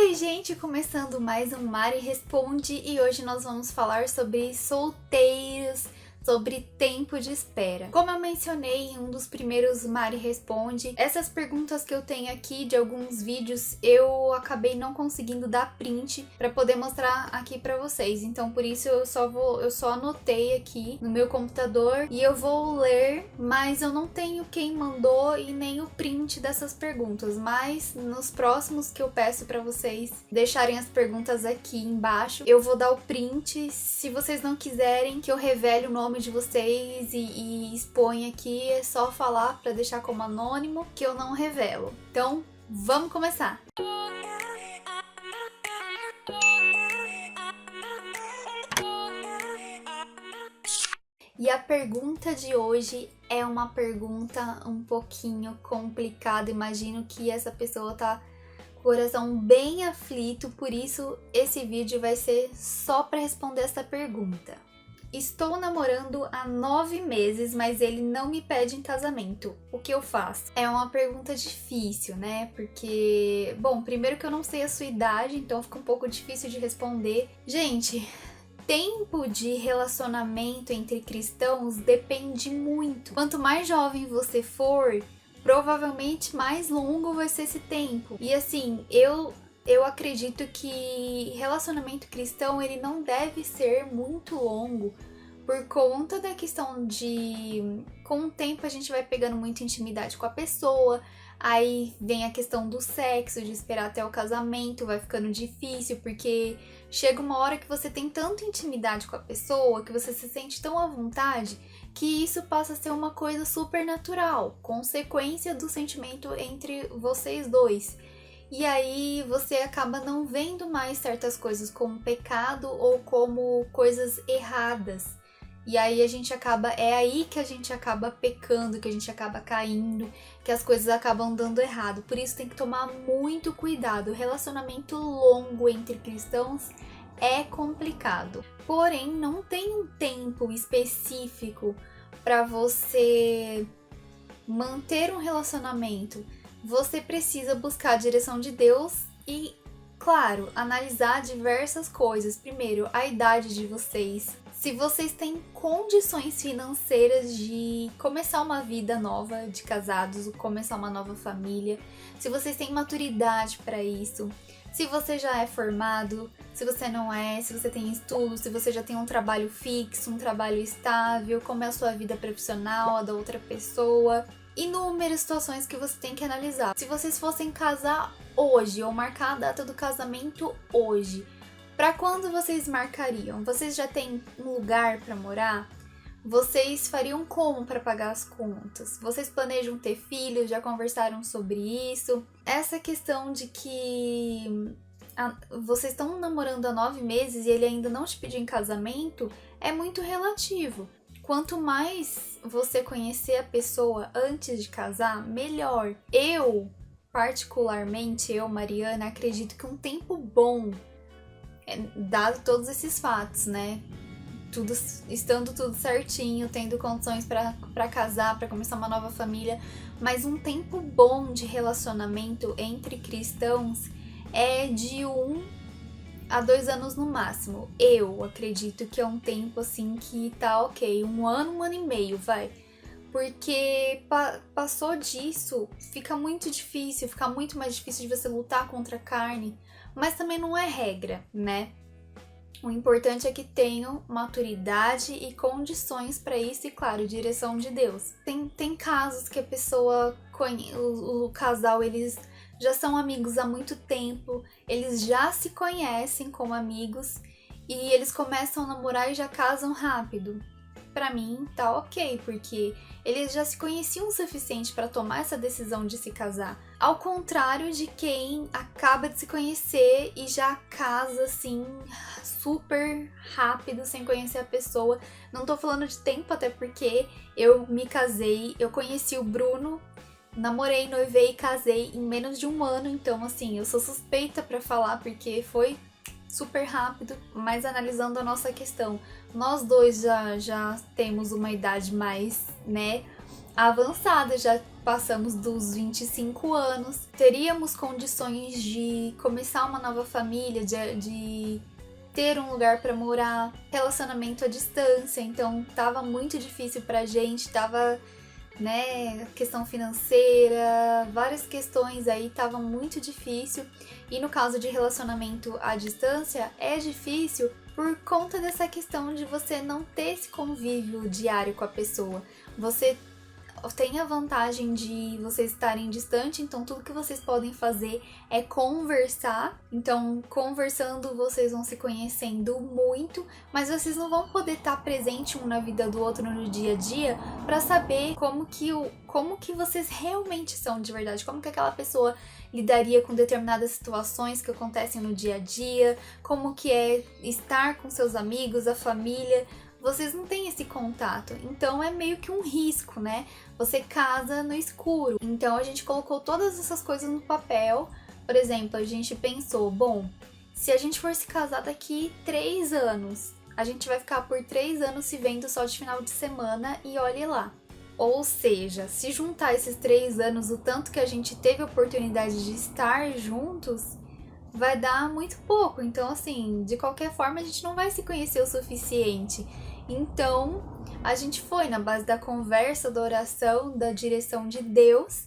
Oi, gente! Começando mais um Mari Responde e hoje nós vamos falar sobre solteiros, sobre tempo de espera. Como eu mencionei em um dos primeiros Mari Responde, essas perguntas que eu tenho aqui de alguns vídeos eu acabei não conseguindo dar print para poder mostrar aqui para vocês. Então por isso eu só anotei aqui no meu computador e eu vou ler, mas eu não tenho quem mandou e nem o print dessas perguntas. Mas nos próximos que eu peço para vocês deixarem as perguntas aqui embaixo, eu vou dar o print. Se vocês não quiserem que eu revele o nome de vocês e exponha aqui, é só falar para deixar como anônimo que eu não revelo. Então, vamos começar! E a pergunta de hoje é uma pergunta um pouquinho complicada. Imagino que essa pessoa tá com o coração bem aflito, por isso esse vídeo vai ser só para responder essa pergunta. Estou namorando há 9 meses, mas ele não me pede em casamento. O que eu faço? É uma pergunta difícil, né? Porque, bom, primeiro que eu não sei a sua idade, então fica um pouco difícil de responder. Gente, tempo de relacionamento entre cristãos depende muito. Quanto mais jovem você for, provavelmente mais longo vai ser esse tempo. E assim, eu acredito que relacionamento cristão ele não deve ser muito longo por conta da questão de com o tempo a gente vai pegando muita intimidade com a pessoa, aí vem a questão do sexo, de esperar até o casamento, vai ficando difícil porque chega uma hora que você tem tanta intimidade com a pessoa, que você se sente tão à vontade, que isso passa a ser uma coisa super natural, consequência do sentimento entre vocês dois. E aí você acaba não vendo mais certas coisas como pecado ou como coisas erradas. E aí é aí que a gente acaba pecando, que a gente acaba caindo, que as coisas acabam dando errado. Por isso tem que tomar muito cuidado. O relacionamento longo entre cristãos é complicado. Porém, não tem um tempo específico para você manter um relacionamento. Você precisa buscar a direção de Deus e, claro, analisar diversas coisas. Primeiro, a idade de vocês. Se vocês têm condições financeiras de começar uma vida nova de casados, começar uma nova família. Se vocês têm maturidade para isso. Se você já é formado, se você não é, se você tem estudo, se você já tem um trabalho fixo, um trabalho estável, como é a sua vida profissional, a da outra pessoa. Inúmeras situações que você tem que analisar. Se vocês fossem casar hoje ou marcar a data do casamento hoje, para quando vocês marcariam? Vocês já têm um lugar para morar? Vocês fariam como para pagar as contas? Vocês planejam ter filhos? Já conversaram sobre isso? Essa questão de que vocês estão namorando há 9 meses e ele ainda não te pediu em casamento é muito relativo. Quanto mais você conhecer a pessoa antes de casar, melhor. Eu, particularmente, Mariana, acredito que um tempo bom, dado todos esses fatos, né? Estando tudo certinho, tendo condições para casar, para começar uma nova família, mas um tempo bom de relacionamento entre cristãos é de 1 a 2 anos no máximo. Eu acredito que é um tempo assim que tá ok, 1 ano e meio, vai. Porque passou disso, fica muito difícil, fica muito mais difícil de você lutar contra a carne, mas também não é regra, né? O importante é que tenham maturidade e condições para isso e, claro, direção de Deus. Tem casos que a pessoa, o casal, eles já são amigos há muito tempo, eles já se conhecem como amigos e eles começam a namorar e já casam rápido. Pra mim tá ok, porque eles já se conheciam o suficiente para tomar essa decisão de se casar. Ao contrário de quem acaba de se conhecer e já casa assim super rápido, sem conhecer a pessoa. Não tô falando de tempo, até porque eu me casei, eu conheci o Bruno, namorei, noivei e casei em menos de 1 ano, então assim, eu sou suspeita pra falar porque foi super rápido, mas analisando a nossa questão, nós dois já temos uma idade mais, né, avançada, já passamos dos 25 anos, teríamos condições de começar uma nova família, de ter um lugar para morar, relacionamento à distância, então tava muito difícil pra gente, tava, né, questão financeira, várias questões aí, tava muito difícil. E no caso de relacionamento à distância, é difícil por conta dessa questão de você não ter esse convívio diário com a pessoa. Você tem a vantagem de vocês estarem distante, então tudo que vocês podem fazer é conversar. Então, conversando, vocês vão se conhecendo muito, mas vocês não vão poder estar presente um na vida do outro no dia a dia para saber como que vocês realmente são de verdade, como que aquela pessoa lidaria com determinadas situações que acontecem no dia a dia, como que é estar com seus amigos, a família. Vocês não têm esse contato, então é meio que um risco, né? Você casa no escuro. Então a gente colocou todas essas coisas no papel. Por exemplo, a gente pensou, bom, se a gente for se casar daqui 3 anos, a gente vai ficar por 3 anos se vendo só de final de semana e olhe lá. Ou seja, se juntar esses 3 anos, o tanto que a gente teve a oportunidade de estar juntos, vai dar muito pouco. Então, assim, de qualquer forma, a gente não vai se conhecer o suficiente. Então, a gente foi na base da conversa, da oração, da direção de Deus.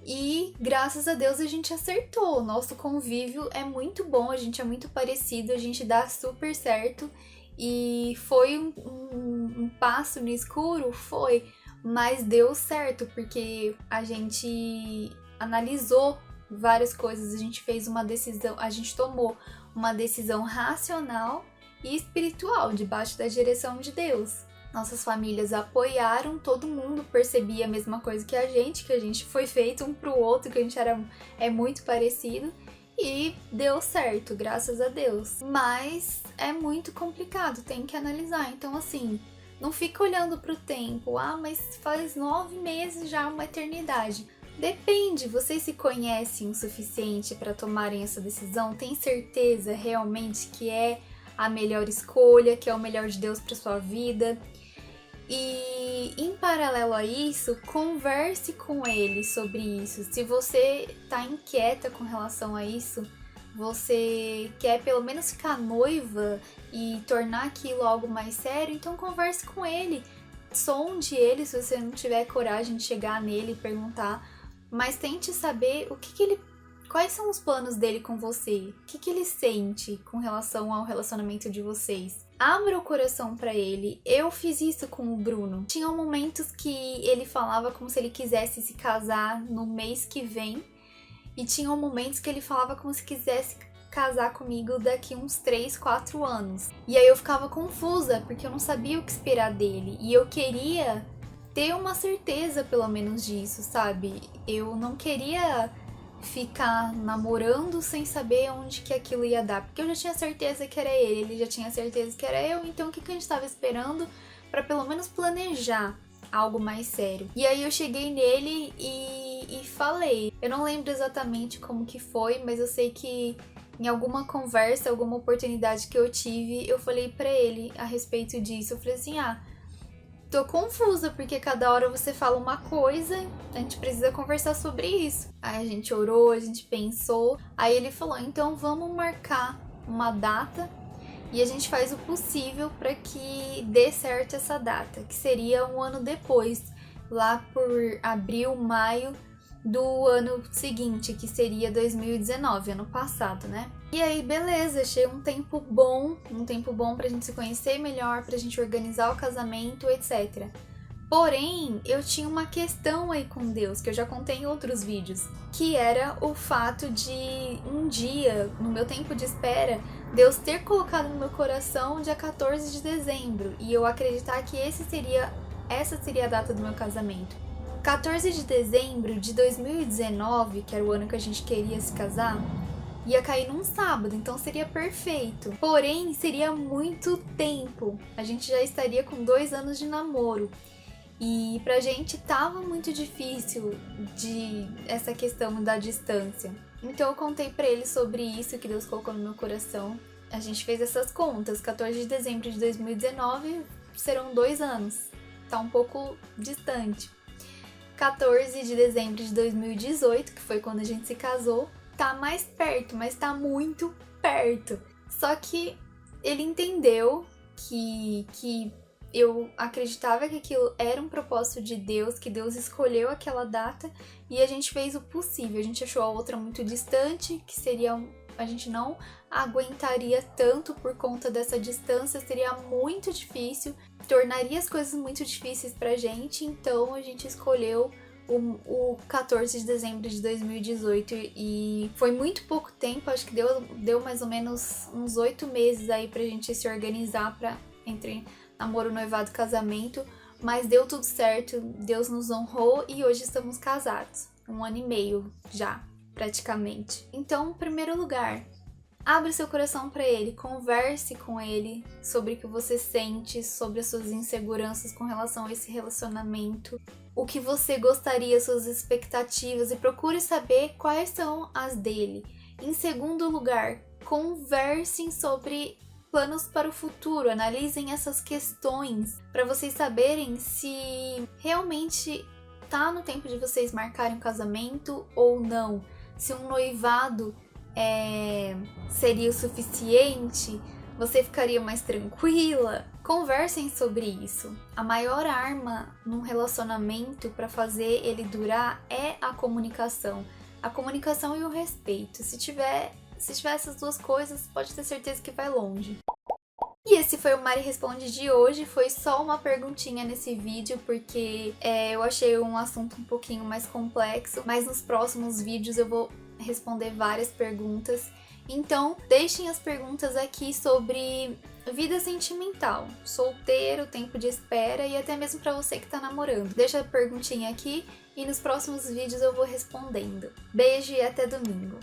E, graças a Deus, a gente acertou. O nosso convívio é muito bom, a gente é muito parecido, a gente dá super certo. E foi um passo no escuro? Foi. Mas deu certo, porque a gente analisou várias coisas, a gente fez uma decisão, a gente tomou uma decisão racional e espiritual, debaixo da direção de Deus. Nossas famílias apoiaram, todo mundo percebia a mesma coisa que a gente foi feito um pro outro, que a gente é muito parecido, e deu certo, graças a Deus. Mas é muito complicado, tem que analisar. Então, assim, não fica olhando pro tempo, mas faz 9 meses já, uma eternidade. Depende, vocês se conhecem o suficiente para tomarem essa decisão? Tem certeza realmente que é a melhor escolha, que é o melhor de Deus para sua vida? E em paralelo a isso, converse com ele sobre isso. Se você tá inquieta com relação a isso, você quer pelo menos ficar noiva e tornar aquilo algo mais sério, então converse com ele. Sonde ele se você não tiver coragem de chegar nele e perguntar, mas tente saber quais são os planos dele com você, o que ele sente com relação ao relacionamento de vocês. Abra o coração pra ele. Eu fiz isso com o Bruno. Tinham momentos que ele falava como se ele quisesse se casar no mês que vem, e tinham momentos que ele falava como se quisesse casar comigo daqui uns 3, 4 anos. E aí eu ficava confusa, porque eu não sabia o que esperar dele, e eu queria ter uma certeza pelo menos disso, sabe? Eu não queria ficar namorando sem saber onde que aquilo ia dar, porque eu já tinha certeza que era ele já tinha certeza que era eu, então o que a gente estava esperando para pelo menos planejar algo mais sério? E aí eu cheguei nele e falei, eu não lembro exatamente como que foi, mas eu sei que em alguma conversa, alguma oportunidade que eu tive, eu falei pra ele a respeito disso. Eu falei assim, tô confusa, porque cada hora você fala uma coisa, a gente precisa conversar sobre isso. Aí a gente orou, a gente pensou, aí ele falou, então vamos marcar uma data e a gente faz o possível para que dê certo essa data, que seria um ano depois, lá por abril, maio do ano seguinte, que seria 2019, ano passado, né? E aí, beleza, achei um tempo bom pra gente se conhecer melhor, pra gente organizar o casamento, etc. Porém, eu tinha uma questão aí com Deus, que eu já contei em outros vídeos, que era o fato de um dia, no meu tempo de espera, Deus ter colocado no meu coração dia 14 de dezembro, e eu acreditar que essa seria a data do meu casamento. 14 de dezembro de 2019, que era o ano que a gente queria se casar, ia cair num sábado, então seria perfeito. Porém, seria muito tempo. A gente já estaria com 2 anos de namoro. E pra gente tava muito difícil essa questão da distância. Então eu contei pra ele sobre isso que Deus colocou no meu coração. A gente fez essas contas. 14 de dezembro de 2019 serão 2 anos. Tá um pouco distante. 14 de dezembro de 2018, que foi quando a gente se casou, tá mais perto, mas tá muito perto. Só que ele entendeu que eu acreditava que aquilo era um propósito de Deus, que Deus escolheu aquela data e a gente fez o possível. A gente achou a outra muito distante, que seria a gente não aguentaria tanto por conta dessa distância, seria muito difícil, tornaria as coisas muito difíceis pra gente, então a gente escolheu o 14 de dezembro de 2018 e foi muito pouco tempo, acho que deu mais ou menos uns 8 meses aí pra gente se organizar entre namoro, noivado e casamento, mas deu tudo certo, Deus nos honrou e hoje estamos casados, 1 ano e meio já, praticamente. Então, em primeiro lugar, abre seu coração para ele, converse com ele sobre o que você sente, sobre as suas inseguranças com relação a esse relacionamento, o que você gostaria, suas expectativas e procure saber quais são as dele. Em segundo lugar, conversem sobre planos para o futuro, analisem essas questões para vocês saberem se realmente tá no tempo de vocês marcarem um casamento ou não, se um noivado seria o suficiente, você ficaria mais tranquila. Conversem sobre isso. A maior arma num relacionamento para fazer ele durar é a comunicação. A comunicação e o respeito. Se tiver essas duas coisas, pode ter certeza que vai longe. E esse foi o Mari Responde de hoje, foi só uma perguntinha nesse vídeo, porque eu achei um assunto um pouquinho mais complexo, mas nos próximos vídeos eu vou responder várias perguntas. Então, deixem as perguntas aqui sobre vida sentimental, solteiro, tempo de espera e até mesmo para você que tá namorando. Deixa a perguntinha aqui e nos próximos vídeos eu vou respondendo. Beijo e até domingo!